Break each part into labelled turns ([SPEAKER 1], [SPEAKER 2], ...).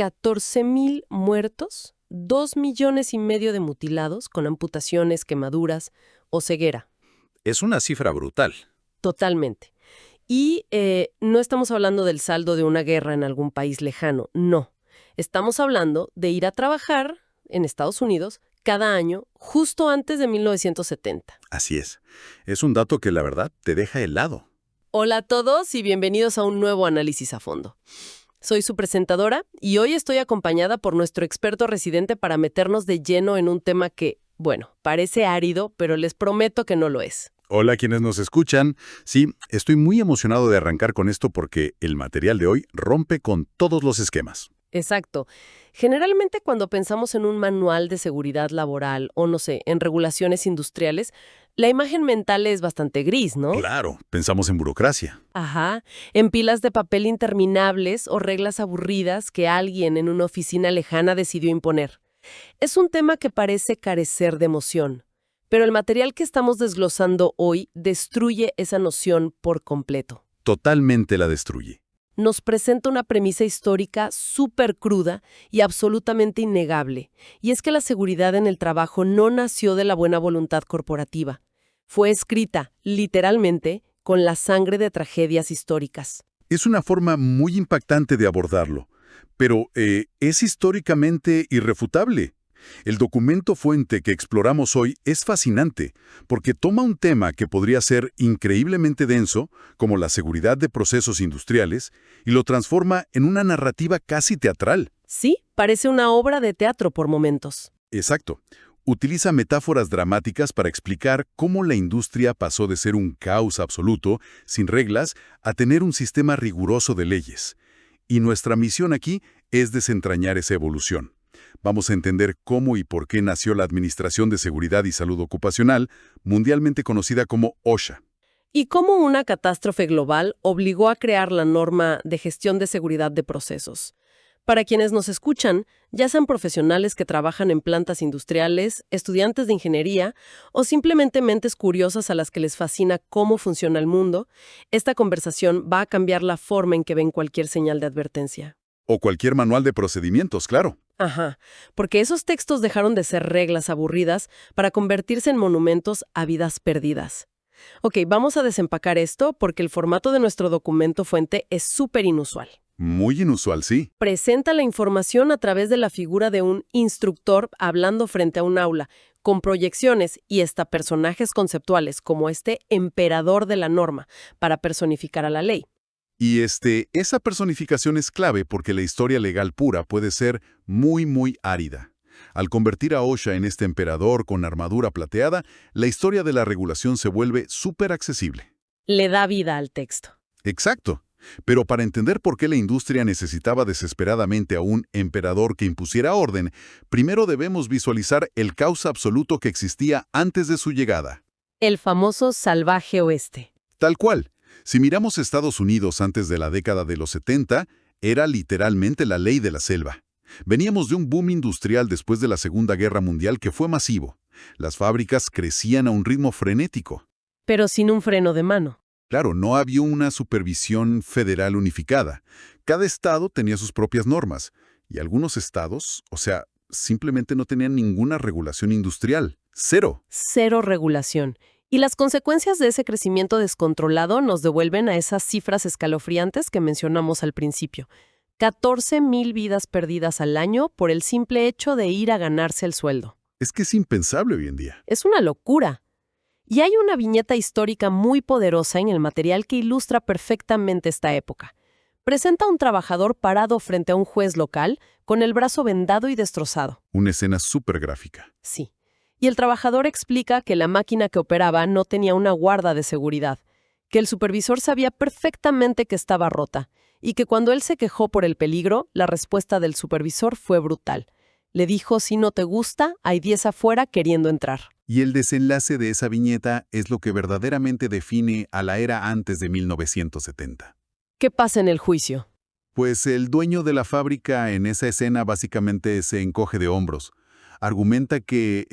[SPEAKER 1] 14,000 muertos, 2,5 millones de mutilados con amputaciones, quemaduras o ceguera.
[SPEAKER 2] Es una cifra brutal.
[SPEAKER 1] Totalmente. Y no estamos hablando del saldo de una guerra en algún país lejano, no. Estamos hablando de ir a trabajar en Estados Unidos cada año justo antes de 1970.
[SPEAKER 2] Así es. Es un dato que la verdad te deja helado.
[SPEAKER 1] Hola a todos y bienvenidos a un nuevo análisis a fondo. Soy su presentadora y hoy estoy acompañada por nuestro experto residente para meternos de lleno en un tema que, bueno, parece árido, pero les prometo que no lo es.
[SPEAKER 2] Hola a quienes nos escuchan. Sí, estoy muy emocionado de arrancar con esto porque el material de hoy rompe con todos los esquemas.
[SPEAKER 1] Exacto. Generalmente cuando pensamos en un manual de seguridad laboral o, no sé, en regulaciones industriales, la imagen mental es bastante gris, ¿no?
[SPEAKER 2] Claro, pensamos en burocracia.
[SPEAKER 1] Ajá, en pilas de papel interminables o reglas aburridas que alguien en una oficina lejana decidió imponer. Es un tema que parece carecer de emoción, pero el material que estamos desglosando hoy destruye esa noción por completo.
[SPEAKER 2] Totalmente la destruye.
[SPEAKER 1] Nos presenta una premisa histórica súper cruda y absolutamente innegable, y es que la seguridad en el trabajo no nació de la buena voluntad corporativa. Fue escrita, literalmente, con la sangre de tragedias históricas.
[SPEAKER 2] Es una forma muy impactante de abordarlo, pero es históricamente irrefutable. El documento fuente que exploramos hoy es fascinante porque toma un tema que podría ser increíblemente denso, como la seguridad de procesos industriales, y lo transforma en una narrativa casi teatral.
[SPEAKER 1] Sí, parece una obra de teatro por momentos.
[SPEAKER 2] Exacto. Utiliza metáforas dramáticas para explicar cómo la industria pasó de ser un caos absoluto, sin reglas, a tener un sistema riguroso de leyes. Y nuestra misión aquí es desentrañar esa evolución. Vamos a entender cómo y por qué nació la Administración de Seguridad y Salud Ocupacional, mundialmente conocida como OSHA.
[SPEAKER 1] Y cómo una catástrofe global obligó a crear la norma de gestión de seguridad de procesos. Para quienes nos escuchan, ya sean profesionales que trabajan en plantas industriales, estudiantes de ingeniería o simplemente mentes curiosas a las que les fascina cómo funciona el mundo, esta conversación va a cambiar la forma en que ven cualquier señal de advertencia.
[SPEAKER 2] O cualquier manual de procedimientos, claro.
[SPEAKER 1] Ajá, porque esos textos dejaron de ser reglas aburridas para convertirse en monumentos a vidas perdidas. Ok, vamos a desempacar esto porque el formato de nuestro documento fuente es súper inusual.
[SPEAKER 2] Muy inusual, sí.
[SPEAKER 1] Presenta la información a través de la figura de un instructor hablando frente a un aula, con proyecciones y hasta personajes conceptuales como este emperador de la norma, para personificar a la ley.
[SPEAKER 2] Y esa personificación es clave porque la historia legal pura puede ser muy árida. Al convertir a OSHA en este emperador con armadura plateada, la historia de la regulación se vuelve súper accesible.
[SPEAKER 1] Le da vida al texto.
[SPEAKER 2] Exacto. Pero para entender por qué la industria necesitaba desesperadamente a un emperador que impusiera orden, primero debemos visualizar el caos absoluto que existía antes de su llegada.
[SPEAKER 1] El famoso salvaje oeste.
[SPEAKER 2] Tal cual. Si miramos Estados Unidos antes de la década de los 70, era literalmente la ley de la selva. Veníamos de un boom industrial después de la Segunda Guerra Mundial que fue masivo. Las fábricas crecían a un ritmo frenético.
[SPEAKER 1] Pero sin un freno de mano.
[SPEAKER 2] Claro, no había una supervisión federal unificada. Cada estado tenía sus propias normas. Y algunos estados, simplemente no tenían ninguna regulación industrial. Cero.
[SPEAKER 1] Cero regulación. Y las consecuencias de ese crecimiento descontrolado nos devuelven a esas cifras escalofriantes que mencionamos al principio. 14,000 vidas perdidas al año por el simple hecho de ir a ganarse el sueldo.
[SPEAKER 2] Es que es impensable hoy en día.
[SPEAKER 1] Es una locura. Y hay una viñeta histórica muy poderosa en el material que ilustra perfectamente esta época. Presenta a un trabajador parado frente a un juez local con el brazo vendado y destrozado.
[SPEAKER 2] Una escena súper gráfica.
[SPEAKER 1] Sí. Y el trabajador explica que la máquina que operaba no tenía una guarda de seguridad, que el supervisor sabía perfectamente que estaba rota y que cuando él se quejó por el peligro, la respuesta del supervisor fue brutal. Le dijo, si no te gusta, hay 10 afuera queriendo entrar.
[SPEAKER 2] Y el desenlace de esa viñeta es lo que verdaderamente define a la era antes de 1970.
[SPEAKER 1] ¿Qué pasa en el juicio?
[SPEAKER 2] Pues el dueño de la fábrica en esa escena básicamente se encoge de hombros. Argumenta que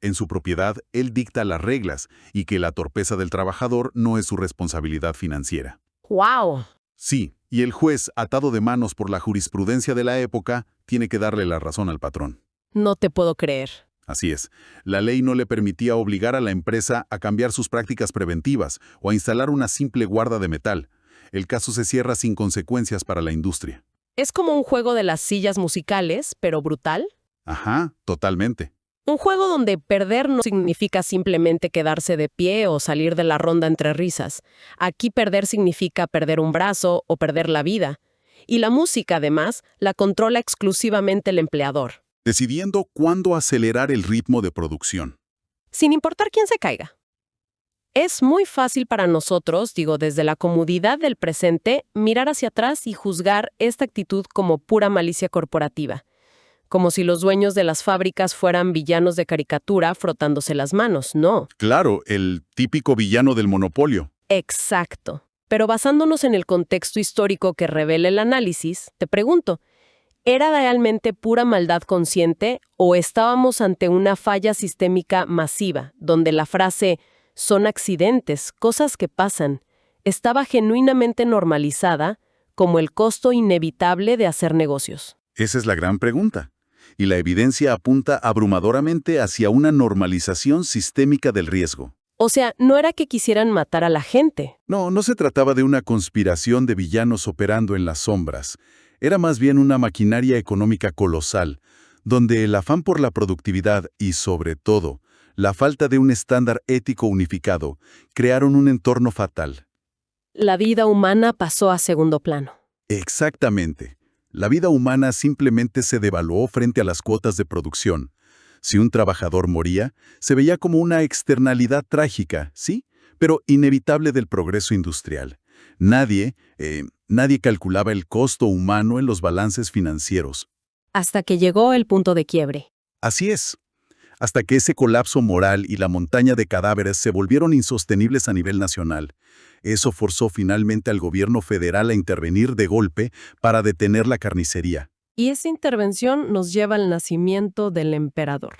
[SPEAKER 2] en su propiedad él dicta las reglas y que la torpeza del trabajador no es su responsabilidad financiera.
[SPEAKER 1] ¡Wow!
[SPEAKER 2] Sí, Y el juez, atado de manos por la jurisprudencia de la época, tiene que darle la razón al patrón.
[SPEAKER 1] No te puedo creer.
[SPEAKER 2] Así es, la ley no le permitía obligar a la empresa a cambiar sus prácticas preventivas o a instalar una simple guarda de metal. El caso se cierra sin consecuencias para la industria.
[SPEAKER 1] Es como un juego de las sillas musicales, pero brutal.
[SPEAKER 2] Ajá, totalmente.
[SPEAKER 1] Un juego donde perder no significa simplemente quedarse de pie o salir de la ronda entre risas. Aquí perder significa perder un brazo o perder la vida. Y la música, además, la controla exclusivamente el empleador,
[SPEAKER 2] Decidiendo cuándo acelerar el ritmo de producción.
[SPEAKER 1] sin importar quién se caiga. Es muy fácil para nosotros, desde la comodidad del presente, mirar hacia atrás y juzgar esta actitud como pura malicia corporativa. Como si los dueños de las fábricas fueran villanos de caricatura frotándose las manos, no.
[SPEAKER 2] Claro, el típico villano del monopolio.
[SPEAKER 1] Exacto. Pero basándonos en el contexto histórico que revela el análisis, te pregunto, ¿era realmente pura maldad consciente o estábamos ante una falla sistémica masiva, donde la frase «son accidentes, cosas que pasan» estaba genuinamente normalizada como el costo inevitable de hacer negocios?
[SPEAKER 2] Esa es la gran pregunta. Y la evidencia apunta abrumadoramente hacia una normalización sistémica del riesgo.
[SPEAKER 1] O sea, no era que quisieran matar a la gente.
[SPEAKER 2] No se trataba de una conspiración de villanos operando en las sombras. Era más bien una maquinaria económica colosal, donde el afán por la productividad y, sobre todo, la falta de un estándar ético unificado crearon un entorno fatal.
[SPEAKER 1] La vida humana pasó a segundo plano.
[SPEAKER 2] Exactamente. La vida humana simplemente se devaluó frente a las cuotas de producción. Si un trabajador moría, se veía como una externalidad trágica, sí, pero inevitable del progreso industrial. Nadie calculaba el costo humano en los balances financieros.
[SPEAKER 1] Hasta que llegó el punto de quiebre.
[SPEAKER 2] Así es. Hasta que ese colapso moral y la montaña de cadáveres se volvieron insostenibles a nivel nacional. Eso forzó finalmente al gobierno federal a intervenir de golpe para detener la carnicería.
[SPEAKER 1] Y esa intervención nos lleva al nacimiento del emperador.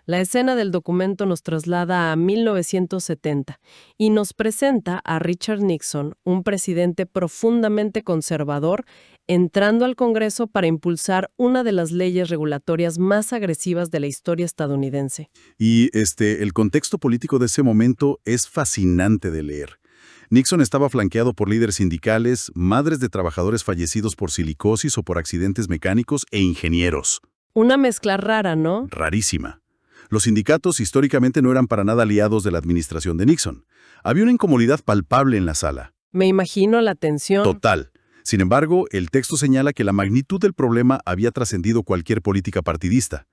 [SPEAKER 1] La escena del documento nos traslada a 1970 y nos presenta a Richard Nixon, un presidente profundamente conservador, entrando al Congreso para impulsar una de las leyes regulatorias más agresivas de la historia estadounidense.
[SPEAKER 2] Y el contexto político de ese momento es fascinante de leer. Nixon estaba flanqueado por líderes sindicales, madres de trabajadores fallecidos por silicosis o por accidentes mecánicos e ingenieros.
[SPEAKER 1] Una mezcla rara, ¿no?
[SPEAKER 2] Rarísima. Los sindicatos históricamente no eran para nada aliados de la administración de Nixon. Había una incomodidad palpable en la sala.
[SPEAKER 1] Me imagino la tensión.
[SPEAKER 2] Total. Sin embargo, el texto señala que la magnitud del problema había trascendido cualquier política partidista.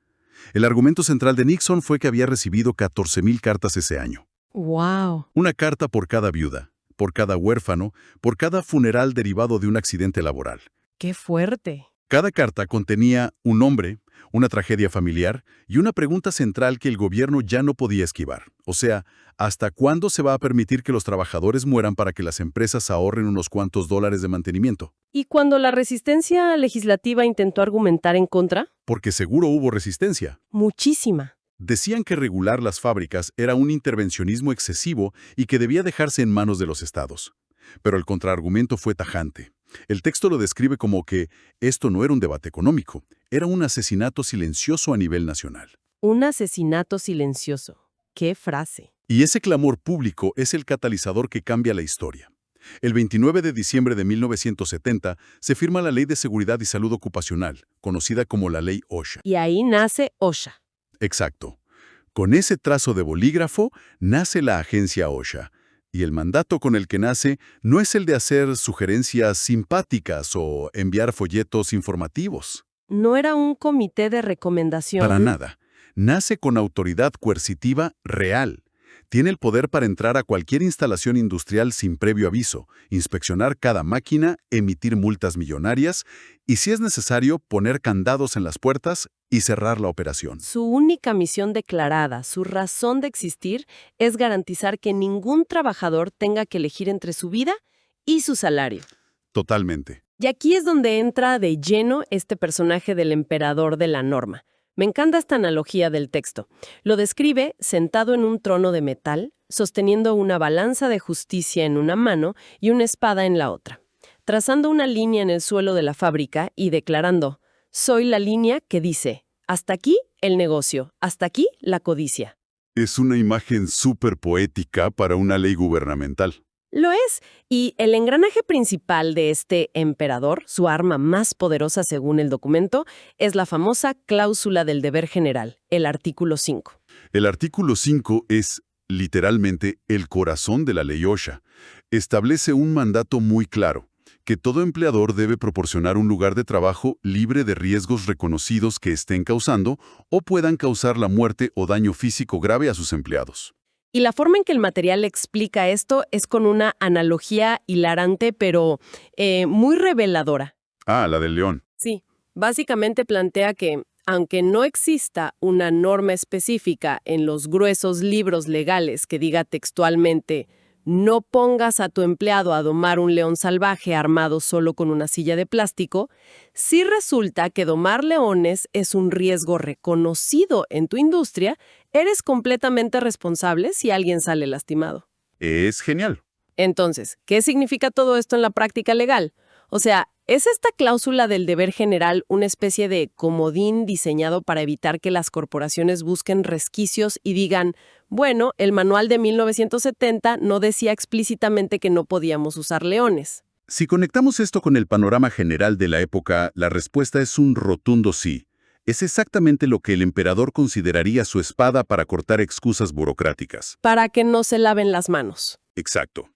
[SPEAKER 2] El argumento central de Nixon fue que había recibido 14,000 cartas ese año.
[SPEAKER 1] ¡Wow!
[SPEAKER 2] Una carta por cada viuda, por cada huérfano, por cada funeral derivado de un accidente laboral.
[SPEAKER 1] ¡Qué fuerte!
[SPEAKER 2] Cada carta contenía un nombre, una tragedia familiar y una pregunta central que el gobierno ya no podía esquivar. O sea, ¿hasta cuándo se va a permitir que los trabajadores mueran para que las empresas ahorren unos cuantos dólares de mantenimiento?
[SPEAKER 1] ¿Y cuando la resistencia legislativa intentó argumentar en contra?
[SPEAKER 2] Porque seguro hubo resistencia.
[SPEAKER 1] Muchísima.
[SPEAKER 2] Decían que regular las fábricas era un intervencionismo excesivo y que debía dejarse en manos de los estados. Pero el contraargumento fue tajante. El texto lo describe como que esto no era un debate económico, era un asesinato silencioso a nivel nacional.
[SPEAKER 1] Un asesinato silencioso. ¡Qué frase!
[SPEAKER 2] Y ese clamor público es el catalizador que cambia la historia. El 29 de diciembre de 1970 se firma la Ley de Seguridad y Salud Ocupacional, conocida como la Ley OSHA.
[SPEAKER 1] Y ahí nace OSHA.
[SPEAKER 2] Exacto. Con ese trazo de bolígrafo nace la agencia OSHA. Y el mandato con el que nace no es el de hacer sugerencias simpáticas o enviar folletos informativos.
[SPEAKER 1] No era un comité de recomendación.
[SPEAKER 2] Para nada. Nace con autoridad coercitiva real. Tiene el poder para entrar a cualquier instalación industrial sin previo aviso, inspeccionar cada máquina, emitir multas millonarias y, si es necesario, poner candados en las puertas y cerrar la operación.
[SPEAKER 1] Su única misión declarada, su razón de existir, es garantizar que ningún trabajador tenga que elegir entre su vida y su salario.
[SPEAKER 2] Totalmente.
[SPEAKER 1] Y aquí es donde entra de lleno este personaje del emperador de la norma. Me encanta esta analogía del texto. Lo describe sentado en un trono de metal, sosteniendo una balanza de justicia en una mano y una espada en la otra. trazando una línea en el suelo de la fábrica y declarando: soy la línea que dice, hasta aquí el negocio, hasta aquí la codicia.
[SPEAKER 2] Es una imagen súper poética para una ley gubernamental.
[SPEAKER 1] Lo es, y el engranaje principal de este emperador, su arma más poderosa según el documento, es la famosa cláusula del deber general, el artículo 5.
[SPEAKER 2] El artículo 5 es, literalmente, el corazón de la ley OSHA. Establece un mandato muy claro, que todo empleador debe proporcionar un lugar de trabajo libre de riesgos reconocidos que estén causando o puedan causar la muerte o daño físico grave a sus empleados.
[SPEAKER 1] Y la forma en que el material explica esto es con una analogía hilarante, pero muy reveladora.
[SPEAKER 2] Ah, la del león.
[SPEAKER 1] Sí, básicamente plantea que, aunque no exista una norma específica en los gruesos libros legales que diga textualmente: no pongas a tu empleado a domar un león salvaje armado solo con una silla de plástico, sí resulta que domar leones es un riesgo reconocido en tu industria. Eres completamente responsable si alguien sale lastimado.
[SPEAKER 2] Es genial.
[SPEAKER 1] Entonces, ¿qué significa todo esto en la práctica legal? O sea, ¿es esta cláusula del deber general una especie de comodín diseñado para evitar que las corporaciones busquen resquicios y digan: bueno, el manual de 1970 no decía explícitamente que no podíamos usar leones?
[SPEAKER 2] Si conectamos esto con el panorama general de la época, la respuesta es un rotundo sí. Es exactamente lo que el emperador consideraría su espada para cortar excusas burocráticas.
[SPEAKER 1] Para que no se laven las manos.
[SPEAKER 2] Exacto.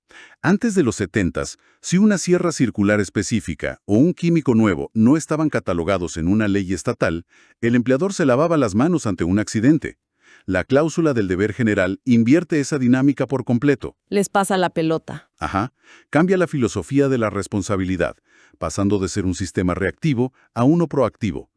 [SPEAKER 2] Antes de los 70s, si una sierra circular específica o un químico nuevo no estaban catalogados en una ley estatal, el empleador se lavaba las manos ante un accidente. La cláusula del deber general invierte esa dinámica por completo.
[SPEAKER 1] Les pasa la pelota.
[SPEAKER 2] Ajá. Cambia la filosofía de la responsabilidad, pasando de ser un sistema reactivo a uno proactivo.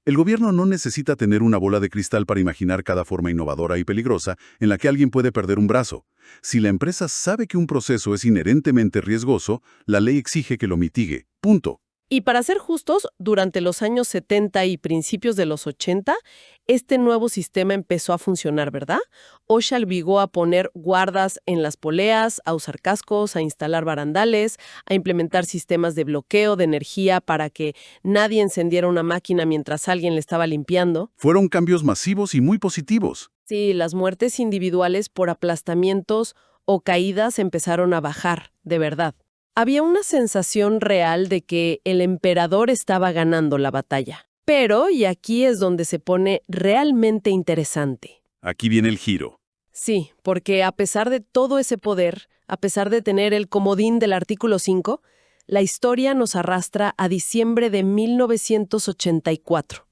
[SPEAKER 2] El gobierno no necesita tener una bola de cristal para imaginar cada forma innovadora y peligrosa en la que alguien puede perder un brazo. Si la empresa sabe que un proceso es inherentemente riesgoso, la ley exige que lo mitigue. Punto.
[SPEAKER 1] Y para ser justos, durante los años 70 y principios de los 80, este nuevo sistema empezó a funcionar, ¿verdad? OSHA obligó a poner guardas en las poleas, a usar cascos, a instalar barandales, a implementar sistemas de bloqueo de energía para que nadie encendiera una máquina mientras alguien le estaba limpiando.
[SPEAKER 2] Fueron cambios masivos y muy positivos.
[SPEAKER 1] Sí, las muertes individuales por aplastamientos o caídas empezaron a bajar, de verdad. Había una sensación real de que el emperador estaba ganando la batalla. Pero, y aquí es donde se pone realmente interesante.
[SPEAKER 2] Aquí viene el giro.
[SPEAKER 1] Sí, porque a pesar de todo ese poder, a pesar de tener el comodín del artículo 5, la historia nos arrastra a diciembre de 1984,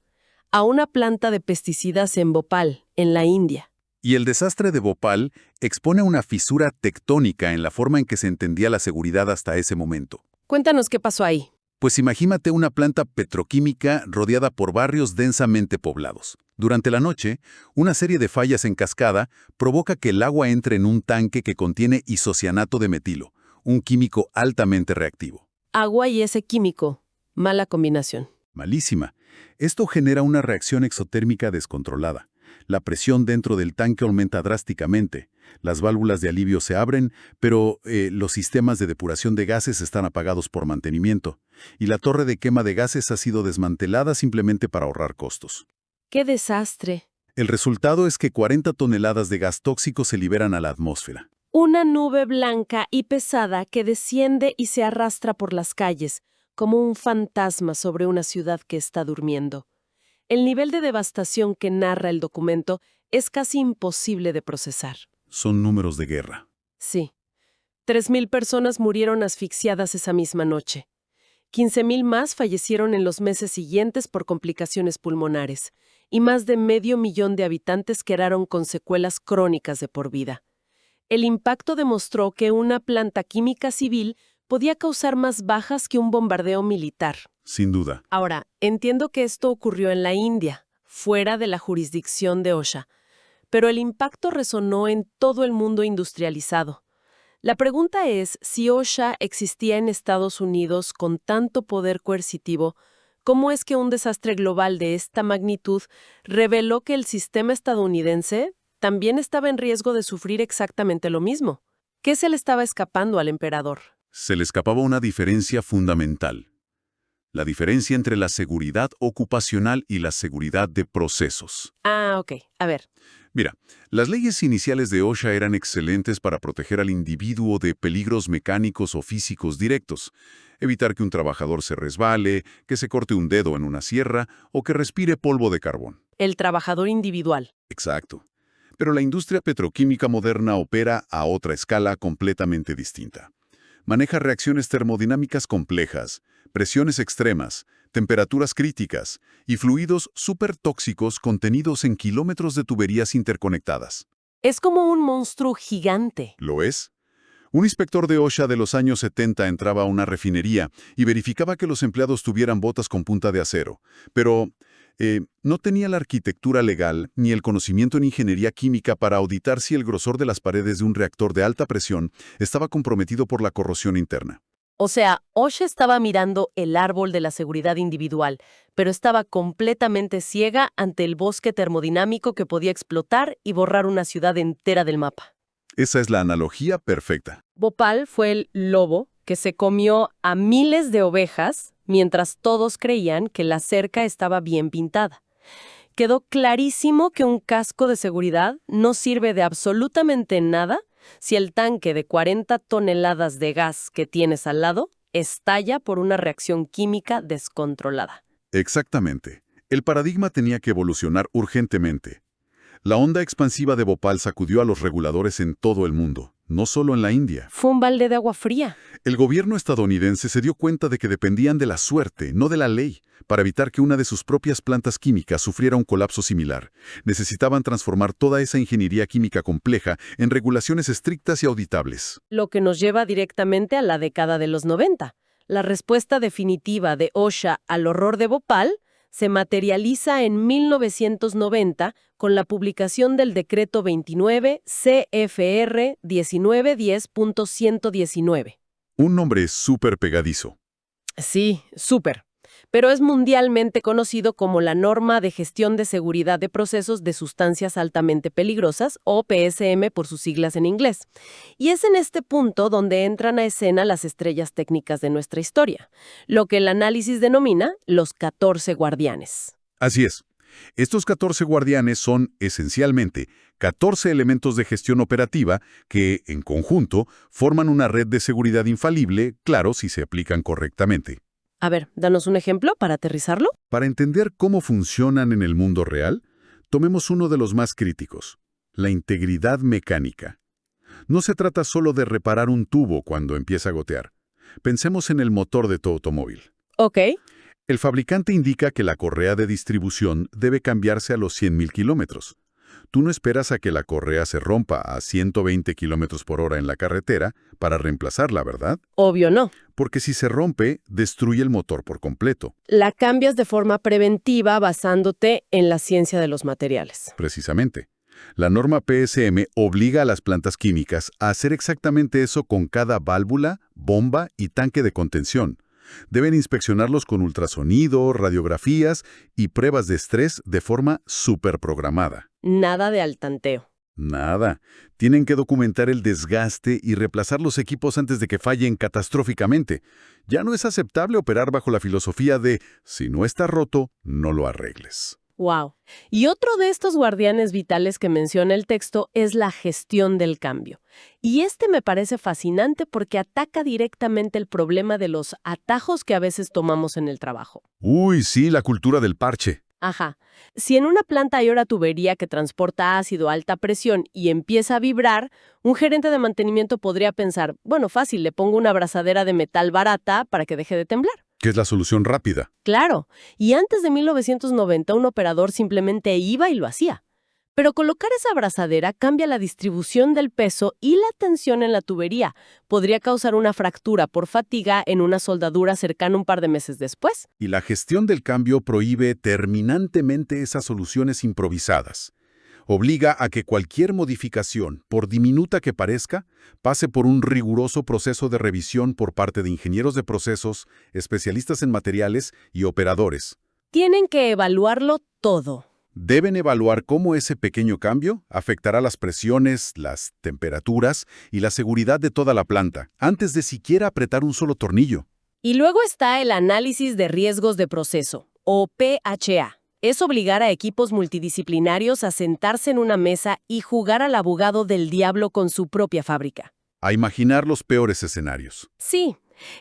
[SPEAKER 1] a una planta de pesticidas en Bhopal, en la India.
[SPEAKER 2] Y el desastre de Bhopal expone una fisura tectónica en la forma en que se entendía la seguridad hasta ese momento.
[SPEAKER 1] Cuéntanos qué pasó ahí.
[SPEAKER 2] Pues imagínate una planta petroquímica rodeada por barrios densamente poblados. Durante la noche, una serie de fallas en cascada provoca que el agua entre en un tanque que contiene isocianato de metilo, un químico altamente reactivo.
[SPEAKER 1] Agua y ese químico. Mala combinación.
[SPEAKER 2] Malísima. Esto genera una reacción exotérmica descontrolada. La presión dentro del tanque aumenta drásticamente. Las válvulas de alivio se abren, pero los sistemas de depuración de gases están apagados por mantenimiento. Y la torre de quema de gases ha sido desmantelada simplemente para ahorrar costos.
[SPEAKER 1] ¡Qué desastre!
[SPEAKER 2] El resultado es que 40 toneladas de gas tóxico se liberan a la atmósfera.
[SPEAKER 1] Una nube blanca y pesada que desciende y se arrastra por las calles, como un fantasma sobre una ciudad que está durmiendo. El nivel de devastación que narra el documento es casi imposible de procesar.
[SPEAKER 2] Son números de guerra.
[SPEAKER 1] Sí. 3.000 personas murieron asfixiadas esa misma noche. 15.000 más fallecieron en los meses siguientes por complicaciones pulmonares, y más de 500.000 de habitantes quedaron con secuelas crónicas de por vida. El impacto demostró que una planta química civil podía causar más bajas que un bombardeo militar.
[SPEAKER 2] Sin duda.
[SPEAKER 1] Ahora, entiendo que esto ocurrió en la India, fuera de la jurisdicción de OSHA, pero el impacto resonó en todo el mundo industrializado. La pregunta es si OSHA existía en Estados Unidos con tanto poder coercitivo. ¿Cómo es que un desastre global de esta magnitud reveló que el sistema estadounidense también estaba en riesgo de sufrir exactamente lo mismo? ¿Qué se le estaba escapando al emperador?
[SPEAKER 2] Se le escapaba una diferencia fundamental. La diferencia entre la seguridad ocupacional y la seguridad de procesos.
[SPEAKER 1] Ah, ok. A ver.
[SPEAKER 2] Mira, las leyes iniciales de OSHA eran excelentes para proteger al individuo de peligros mecánicos o físicos directos, evitar que un trabajador se resbale, que se corte un dedo en una sierra o que respire polvo de carbón.
[SPEAKER 1] El trabajador individual.
[SPEAKER 2] Exacto. Pero la industria petroquímica moderna opera a otra escala completamente distinta. Maneja reacciones termodinámicas complejas, presiones extremas, temperaturas críticas y fluidos supertóxicos contenidos en kilómetros de tuberías interconectadas.
[SPEAKER 1] Es como un monstruo gigante.
[SPEAKER 2] ¿Lo es? Un inspector de OSHA de los años 70 entraba a una refinería y verificaba que los empleados tuvieran botas con punta de acero, pero no tenía la arquitectura legal ni el conocimiento en ingeniería química para auditar si el grosor de las paredes de un reactor de alta presión estaba comprometido por la corrosión interna.
[SPEAKER 1] O sea, OSHA estaba mirando el árbol de la seguridad individual, pero estaba completamente ciega ante el bosque termodinámico que podía explotar y borrar una ciudad entera del mapa.
[SPEAKER 2] Esa es la analogía perfecta.
[SPEAKER 1] Bhopal fue el lobo que se comió a miles de ovejas mientras todos creían que la cerca estaba bien pintada. Quedó clarísimo que un casco de seguridad no sirve de absolutamente nada si el tanque de 40 toneladas de gas que tienes al lado estalla por una reacción química descontrolada.
[SPEAKER 2] Exactamente. El paradigma tenía que evolucionar urgentemente. La onda expansiva de Bhopal sacudió a los reguladores en todo el mundo, no solo en la India.
[SPEAKER 1] Fue un balde de agua fría.
[SPEAKER 2] El gobierno estadounidense se dio cuenta de que dependían de la suerte, no de la ley, para evitar que una de sus propias plantas químicas sufriera un colapso similar. Necesitaban transformar toda esa ingeniería química compleja en regulaciones estrictas y auditables.
[SPEAKER 1] Lo que nos lleva directamente a la década de los 90. La respuesta definitiva de OSHA al horror de Bhopal se materializa en 1990 con la publicación del Decreto 29 CFR 1910.119.
[SPEAKER 2] Un nombre súper pegadizo.
[SPEAKER 1] Sí, súper. Pero es mundialmente conocido como la Norma de Gestión de Seguridad de Procesos de Sustancias Altamente Peligrosas, o PSM por sus siglas en inglés. Y es en este punto donde entran a escena las estrellas técnicas de nuestra historia, lo que el análisis denomina los 14 guardianes.
[SPEAKER 2] Así es. Estos 14 guardianes son, esencialmente, 14 elementos de gestión operativa que, en conjunto, forman una red de seguridad infalible, claro, si se aplican correctamente.
[SPEAKER 1] A ver, danos un ejemplo para aterrizarlo.
[SPEAKER 2] Para entender cómo funcionan en el mundo real, tomemos uno de los más críticos, la integridad mecánica. No se trata solo de reparar un tubo cuando empieza a gotear. Pensemos en el motor de tu automóvil.
[SPEAKER 1] Ok.
[SPEAKER 2] El fabricante indica que la correa de distribución debe cambiarse a los 100.000 kilómetros. Tú no esperas a que la correa se rompa a 120 kilómetros por hora en la carretera para reemplazarla, ¿verdad?
[SPEAKER 1] Obvio no.
[SPEAKER 2] Porque si se rompe, destruye el motor por completo.
[SPEAKER 1] La cambias de forma preventiva basándote en la ciencia de los materiales.
[SPEAKER 2] Precisamente. La norma PSM obliga a las plantas químicas a hacer exactamente eso con cada válvula, bomba y tanque de contención. Deben inspeccionarlos con ultrasonido, radiografías y pruebas de estrés de forma superprogramada.
[SPEAKER 1] Nada de al tanteo.
[SPEAKER 2] Nada. Tienen que documentar el desgaste y reemplazar los equipos antes de que fallen catastróficamente. Ya no es aceptable operar bajo la filosofía de si no está roto, no lo arregles.
[SPEAKER 1] Wow. Y otro de estos guardianes vitales que menciona el texto es la gestión del cambio. Y este me parece fascinante porque ataca directamente el problema de los atajos que a veces tomamos en el trabajo.
[SPEAKER 2] Uy, sí, la cultura del parche.
[SPEAKER 1] Ajá. Si en una planta hay una tubería que transporta ácido a alta presión y empieza a vibrar, un gerente de mantenimiento podría pensar, bueno, fácil, le pongo una abrazadera de metal barata para que deje de temblar.
[SPEAKER 2] Que es la solución rápida.
[SPEAKER 1] Claro, y antes de 1990 un operador simplemente iba y lo hacía. Pero colocar esa abrazadera cambia la distribución del peso y la tensión en la tubería. Podría causar una fractura por fatiga en una soldadura cercana un par de meses después.
[SPEAKER 2] Y la gestión del cambio prohíbe terminantemente esas soluciones improvisadas. Obliga a que cualquier modificación, por diminuta que parezca, pase por un riguroso proceso de revisión por parte de ingenieros de procesos, especialistas en materiales y operadores.
[SPEAKER 1] Tienen que evaluarlo todo.
[SPEAKER 2] Deben evaluar cómo ese pequeño cambio afectará las presiones, las temperaturas y la seguridad de toda la planta, antes de siquiera apretar un solo tornillo.
[SPEAKER 1] Y luego está el análisis de riesgos de proceso, o PHA. Es obligar a equipos multidisciplinarios a sentarse en una mesa y jugar al abogado del diablo con su propia fábrica.
[SPEAKER 2] A imaginar los peores escenarios.
[SPEAKER 1] Sí.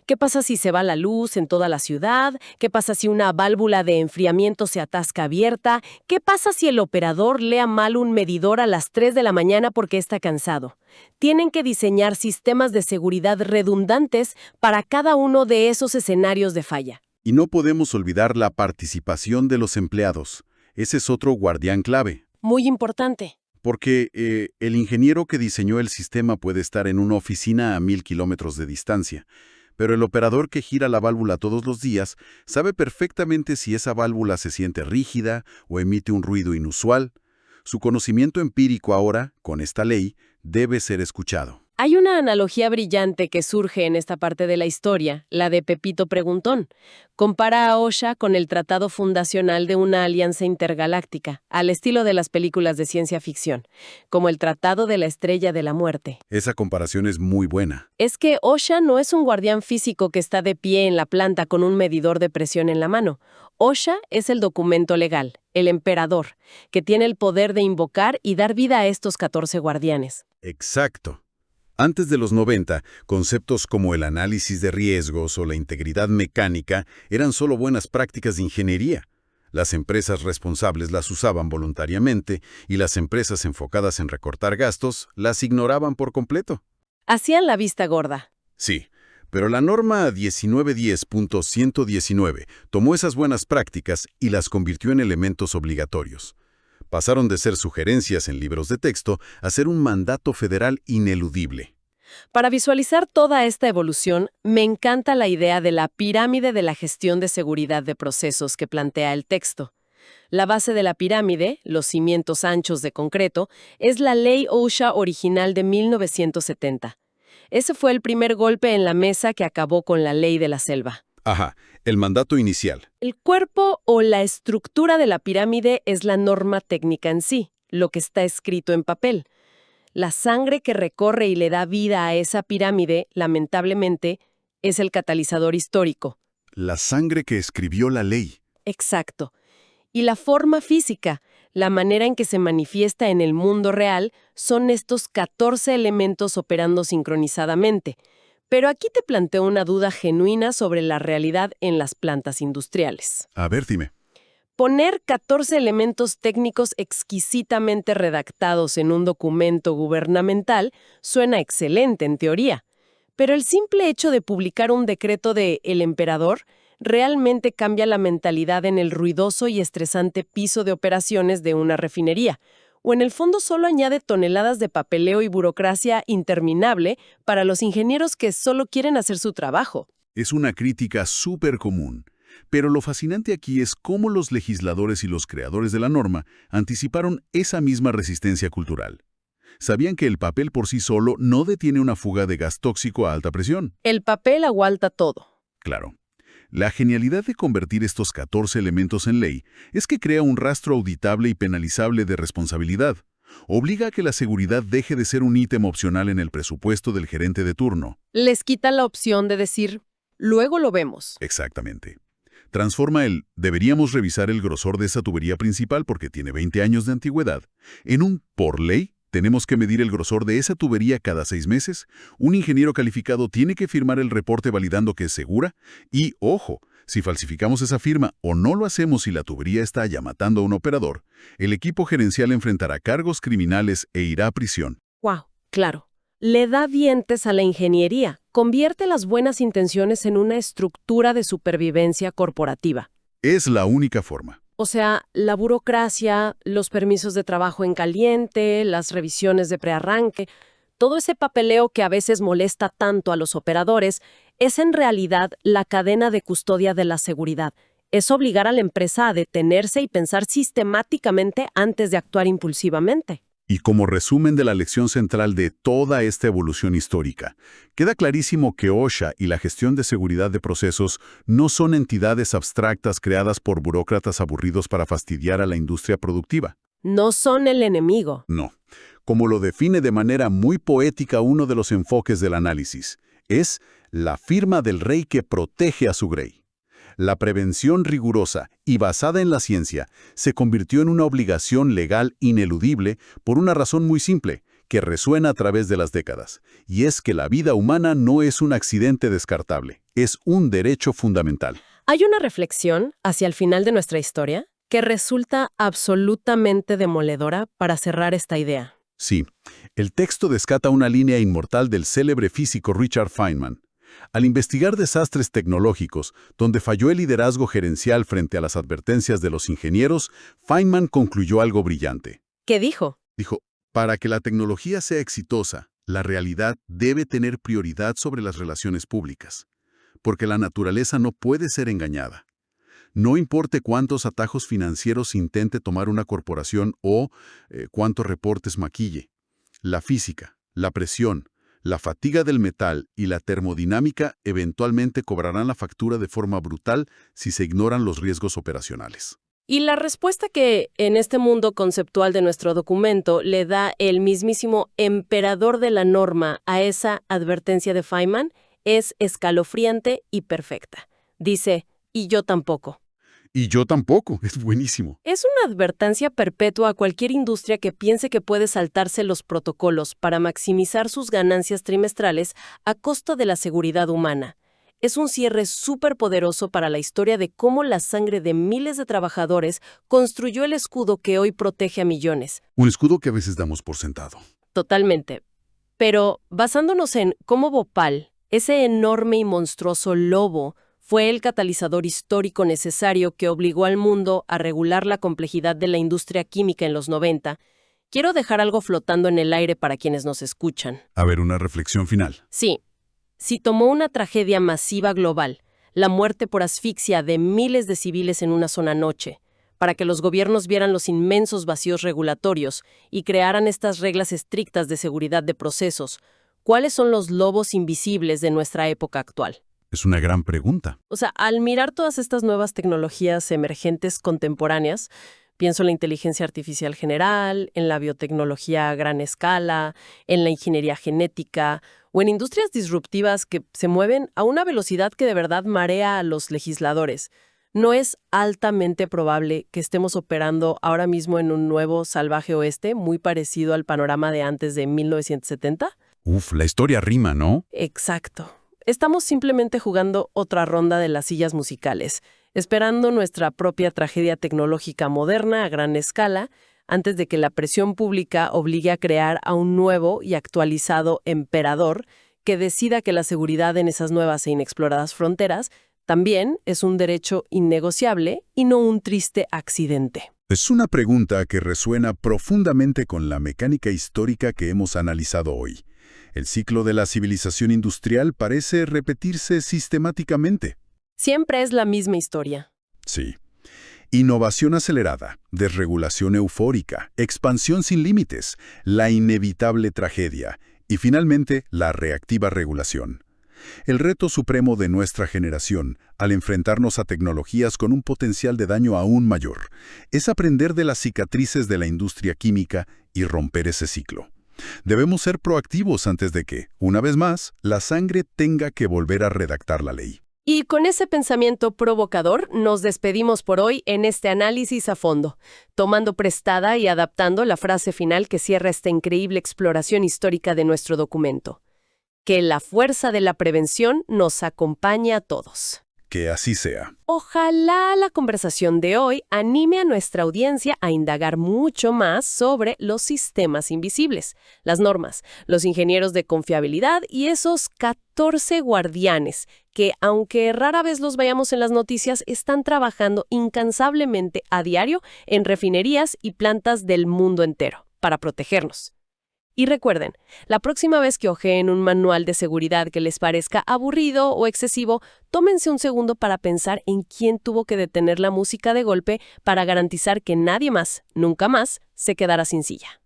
[SPEAKER 1] ¿Qué pasa si se va la luz en toda la ciudad? ¿Qué pasa si una válvula de enfriamiento se atasca abierta? ¿Qué pasa si el operador lea mal un medidor a las 3 de la mañana porque está cansado? Tienen que diseñar sistemas de seguridad redundantes para cada uno de esos escenarios de falla.
[SPEAKER 2] Y no podemos olvidar la participación de los empleados. Ese es otro guardián clave.
[SPEAKER 1] Muy importante.
[SPEAKER 2] Porque el ingeniero que diseñó el sistema puede estar en una oficina a 1000 kilómetros de distancia, pero el operador que gira la válvula todos los días sabe perfectamente si esa válvula se siente rígida o emite un ruido inusual. Su conocimiento empírico ahora, con esta ley, debe ser escuchado.
[SPEAKER 1] Hay una analogía brillante que surge en esta parte de la historia, la de Pepito Preguntón. Compara a OSHA con el tratado fundacional de una alianza intergaláctica, al estilo de las películas de ciencia ficción, como el Tratado de la Estrella de la Muerte.
[SPEAKER 2] Esa comparación es muy buena.
[SPEAKER 1] Es que OSHA no es un guardián físico que está de pie en la planta con un medidor de presión en la mano. OSHA es el documento legal, el emperador, que tiene el poder de invocar y dar vida a estos 14 guardianes.
[SPEAKER 2] Exacto. Antes de los 90, conceptos como el análisis de riesgos o la integridad mecánica eran solo buenas prácticas de ingeniería. Las empresas responsables las usaban voluntariamente y las empresas enfocadas en recortar gastos las ignoraban por completo.
[SPEAKER 1] Hacían la vista gorda.
[SPEAKER 2] Sí, pero la norma 1910.119 tomó esas buenas prácticas y las convirtió en elementos obligatorios. Pasaron de ser sugerencias en libros de texto a ser un mandato federal ineludible.
[SPEAKER 1] Para visualizar toda esta evolución, me encanta la idea de la pirámide de la gestión de seguridad de procesos que plantea el texto. La base de la pirámide, los cimientos anchos de concreto, es la ley OSHA original de 1970. Ese fue el primer golpe en la mesa que acabó con la ley de la selva.
[SPEAKER 2] Ajá, el mandato inicial.
[SPEAKER 1] El cuerpo o la estructura de la pirámide es la norma técnica en sí, lo que está escrito en papel. La sangre que recorre y le da vida a esa pirámide, lamentablemente, es el catalizador histórico.
[SPEAKER 2] La sangre que escribió la ley.
[SPEAKER 1] Exacto. Y la forma física, la manera en que se manifiesta en el mundo real, son estos 14 elementos operando sincronizadamente. Pero aquí te planteo una duda genuina sobre la realidad en las plantas industriales.
[SPEAKER 2] A ver, dime.
[SPEAKER 1] Poner 14 elementos técnicos exquisitamente redactados en un documento gubernamental suena excelente en teoría, pero el simple hecho de publicar un decreto de El Emperador realmente cambia la mentalidad en el ruidoso y estresante piso de operaciones de una refinería, o en el fondo solo añade toneladas de papeleo y burocracia interminable para los ingenieros que solo quieren hacer su trabajo.
[SPEAKER 2] Es una crítica súper común. Pero lo fascinante aquí es cómo los legisladores y los creadores de la norma anticiparon esa misma resistencia cultural. Sabían que el papel por sí solo no detiene una fuga de gas tóxico a alta presión.
[SPEAKER 1] El papel aguanta todo.
[SPEAKER 2] Claro. La genialidad de convertir estos 14 elementos en ley es que crea un rastro auditable y penalizable de responsabilidad. Obliga a que la seguridad deje de ser un ítem opcional en el presupuesto del gerente de turno.
[SPEAKER 1] Les quita la opción de decir, luego lo vemos.
[SPEAKER 2] Exactamente. Transforma el «deberíamos revisar el grosor de esa tubería principal porque tiene 20 años de antigüedad» en un «por ley, tenemos que medir el grosor de esa tubería cada 6 meses, un ingeniero calificado tiene que firmar el reporte validando que es segura y, ojo, si falsificamos esa firma o no lo hacemos y la tubería está ya matando a un operador, el equipo gerencial enfrentará cargos criminales e irá a prisión».
[SPEAKER 1] ¡Wow! Claro. Le da dientes a la ingeniería, convierte las buenas intenciones en una estructura de supervivencia corporativa.
[SPEAKER 2] Es la única forma.
[SPEAKER 1] O sea, la burocracia, los permisos de trabajo en caliente, las revisiones de prearranque, todo ese papeleo que a veces molesta tanto a los operadores, es en realidad la cadena de custodia de la seguridad. Es obligar a la empresa a detenerse y pensar sistemáticamente antes de actuar impulsivamente.
[SPEAKER 2] Y como resumen de la lección central de toda esta evolución histórica, queda clarísimo que OSHA y la gestión de seguridad de procesos no son entidades abstractas creadas por burócratas aburridos para fastidiar a la industria productiva.
[SPEAKER 1] No son el enemigo.
[SPEAKER 2] No. Como lo define de manera muy poética uno de los enfoques del análisis, es la firma del rey que protege a su grey. La prevención rigurosa y basada en la ciencia se convirtió en una obligación legal ineludible por una razón muy simple, que resuena a través de las décadas, y es que la vida humana no es un accidente descartable, es un derecho fundamental.
[SPEAKER 1] Hay una reflexión hacia el final de nuestra historia que resulta absolutamente demoledora para cerrar esta idea.
[SPEAKER 2] Sí, el texto descata una línea inmortal del célebre físico Richard Feynman. Al investigar desastres tecnológicos, donde falló el liderazgo gerencial frente a las advertencias de los ingenieros, Feynman concluyó algo brillante.
[SPEAKER 1] ¿Qué dijo?
[SPEAKER 2] Dijo, para que la tecnología sea exitosa, la realidad debe tener prioridad sobre las relaciones públicas, porque la naturaleza no puede ser engañada. No importe cuántos atajos financieros intente tomar una corporación o cuántos reportes maquille. La física, la presión, la fatiga del metal y la termodinámica eventualmente cobrarán la factura de forma brutal si se ignoran los riesgos operacionales.
[SPEAKER 1] Y la respuesta que en este mundo conceptual de nuestro documento le da el mismísimo emperador de la norma a esa advertencia de Feynman es escalofriante y perfecta. Dice, y yo tampoco.
[SPEAKER 2] Y yo tampoco, es buenísimo.
[SPEAKER 1] Es una advertencia perpetua a cualquier industria que piense que puede saltarse los protocolos para maximizar sus ganancias trimestrales a costa de la seguridad humana. Es un cierre súper poderoso para la historia de cómo la sangre de miles de trabajadores construyó el escudo que hoy protege a millones.
[SPEAKER 2] Un escudo que a veces damos por sentado.
[SPEAKER 1] Totalmente. Pero basándonos en cómo Bhopal, ese enorme y monstruoso lobo, fue el catalizador histórico necesario que obligó al mundo a regular la complejidad de la industria química en los 90, quiero dejar algo flotando en el aire para quienes nos escuchan.
[SPEAKER 2] A ver, una reflexión final.
[SPEAKER 1] Sí, si tomó una tragedia masiva global, la muerte por asfixia de miles de civiles en una sola noche, para que los gobiernos vieran los inmensos vacíos regulatorios y crearan estas reglas estrictas de seguridad de procesos, ¿cuáles son los lobos invisibles de nuestra época actual?
[SPEAKER 2] Es una gran pregunta.
[SPEAKER 1] O sea, al mirar todas estas nuevas tecnologías emergentes contemporáneas, pienso en la inteligencia artificial general, en la biotecnología a gran escala, en la ingeniería genética o en industrias disruptivas que se mueven a una velocidad que de verdad marea a los legisladores. ¿No es altamente probable que estemos operando ahora mismo en un nuevo salvaje oeste muy parecido al panorama de antes de 1970?
[SPEAKER 2] Uf, la historia rima, ¿no?
[SPEAKER 1] Exacto. Estamos simplemente jugando otra ronda de las sillas musicales, esperando nuestra propia tragedia tecnológica moderna a gran escala, antes de que la presión pública obligue a crear a un nuevo y actualizado emperador que decida que la seguridad en esas nuevas e inexploradas fronteras también es un derecho innegociable y no un triste accidente.
[SPEAKER 2] Es una pregunta que resuena profundamente con la mecánica histórica que hemos analizado hoy. El ciclo de la civilización industrial parece repetirse sistemáticamente.
[SPEAKER 1] Siempre es la misma historia.
[SPEAKER 2] Sí. Innovación acelerada, desregulación eufórica, expansión sin límites, la inevitable tragedia y finalmente la reactiva regulación. El reto supremo de nuestra generación, al enfrentarnos a tecnologías con un potencial de daño aún mayor, es aprender de las cicatrices de la industria química y romper ese ciclo. Debemos ser proactivos antes de que, una vez más, la sangre tenga que volver a redactar la ley.
[SPEAKER 1] Y con ese pensamiento provocador, nos despedimos por hoy en este análisis a fondo, tomando prestada y adaptando la frase final que cierra esta increíble exploración histórica de nuestro documento. Que la fuerza de la prevención nos acompañe a todos.
[SPEAKER 2] Que así sea.
[SPEAKER 1] Ojalá la conversación de hoy anime a nuestra audiencia a indagar mucho más sobre los sistemas invisibles, las normas, los ingenieros de confiabilidad y esos 14 guardianes que, aunque rara vez los veamos en las noticias, están trabajando incansablemente a diario en refinerías y plantas del mundo entero para protegernos. Y recuerden, la próxima vez que ojeen un manual de seguridad que les parezca aburrido o excesivo, tómense un segundo para pensar en quién tuvo que detener la música de golpe para garantizar que nadie más, nunca más, se quedara sin silla.